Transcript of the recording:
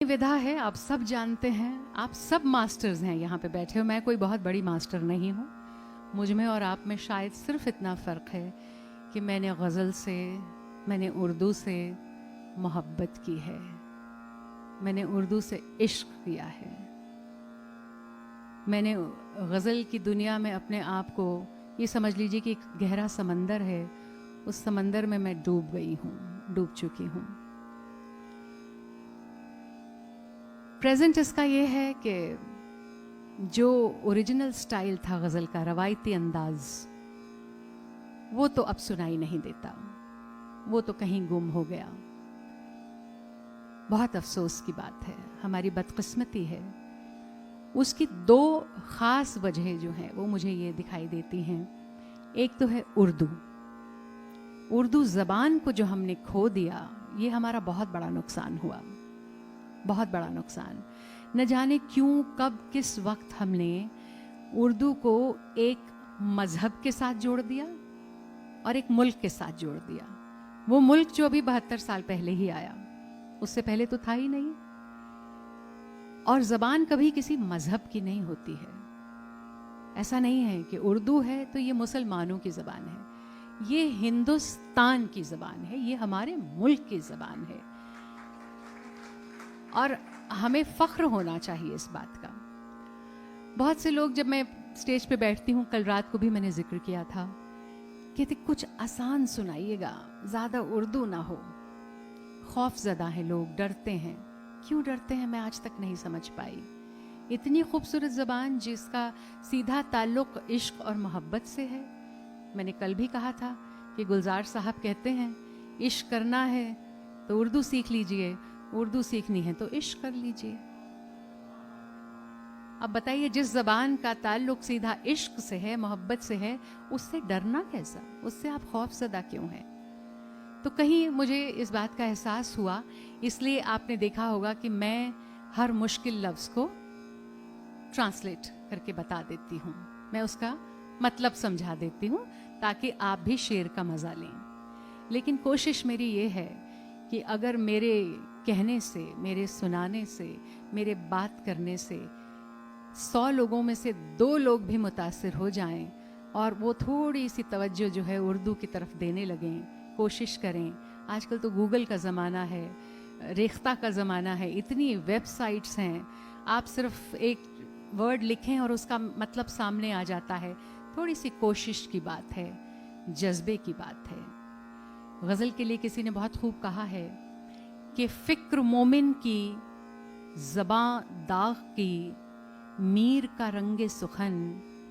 विधा है, आप सब जानते हैं, आप सब मास्टर्स हैं यहाँ पे बैठे हो, मैं कोई बहुत बड़ी मास्टर नहीं हूँ, मुझ में और आप में शायद सिर्फ इतना फ़र्क है कि मैंने गज़ल से, मैंने उर्दू से मोहब्बत की है, मैंने उर्दू से इश्क किया है, मैंने गज़ल की दुनिया में अपने आप को, ये समझ लीजिए कि एक गहरा समंदर है, उस समंदर में मैं डूब गई हूँ, डूब चुकी हूँ। प्रेजेंट इसका ये है कि जो ओरिजिनल स्टाइल था गज़ल का, रवायती अंदाज, वो तो अब सुनाई नहीं देता, वो तो कहीं गुम हो गया। बहुत अफसोस की बात है, हमारी बदकिस्मती है। उसकी दो ख़ास वजह जो हैं वो मुझे ये दिखाई देती हैं। एक तो है उर्दू ज़बान को जो हमने खो दिया, ये हमारा बहुत बड़ा नुकसान हुआ, बहुत बड़ा नुकसान। न जाने क्यों, कब, किस वक्त हमने उर्दू को एक मज़हब के साथ जोड़ दिया और एक मुल्क के साथ जोड़ दिया। वो मुल्क जो अभी 72 साल पहले ही आया, उससे पहले तो था ही नहीं। और ज़बान कभी किसी मज़हब की नहीं होती है। ऐसा नहीं है कि उर्दू है तो ये मुसलमानों की ज़बान है, ये हिंदुस्तान की ज़बान है, ये हमारे मुल्क की ज़बान है और हमें फ़ख्र होना चाहिए इस बात का। बहुत से लोग, जब मैं स्टेज पे बैठती हूँ, कल रात को भी मैंने जिक्र किया था, कहते कुछ आसान सुनाइएगा, ज़्यादा उर्दू ना हो। खौफ ज़दा हैं लोग, डरते हैं। क्यों डरते हैं मैं आज तक नहीं समझ पाई। इतनी खूबसूरत ज़बान जिसका सीधा ताल्लुक़ इश्क और मोहब्बत से है। मैंने कल भी कहा था कि गुलजार साहब कहते हैं इश्क करना है तो उर्दू सीख लीजिए, उर्दू सीखनी है तो इश्क कर लीजिए। अब बताइए, जिस ज़बान का ताल्लुक़ सीधा इश्क से है, मोहब्बत से है, उससे डरना कैसा, उससे आप खौफज़दा क्यों हैं? तो कहीं मुझे इस बात का एहसास हुआ, इसलिए आपने देखा होगा कि मैं हर मुश्किल लफ्ज़ को ट्रांसलेट करके बता देती हूँ, मैं उसका मतलब समझा देती हूँ ताकि आप भी शेर का मज़ा लें। लेकिन कोशिश मेरी ये है कि अगर मेरे कहने से, मेरे सुनाने से, मेरे बात करने से 100 लोगों में से 2 लोग भी मुतासिर हो जाएं और वो थोड़ी सी तवज्जो जो है उर्दू की तरफ देने लगें, कोशिश करें। आजकल तो गूगल का ज़माना है, रेख्ता का ज़माना है, इतनी वेबसाइट्स हैं, आप सिर्फ एक वर्ड लिखें और उसका मतलब सामने आ जाता है। थोड़ी सी कोशिश की बात है, जज्बे की बात है। गज़ल के लिए किसी ने बहुत खूब कहा है कि फ़िक्र मोमिन की, ज़बां दाग़ की, मीर का रंगे सुखन,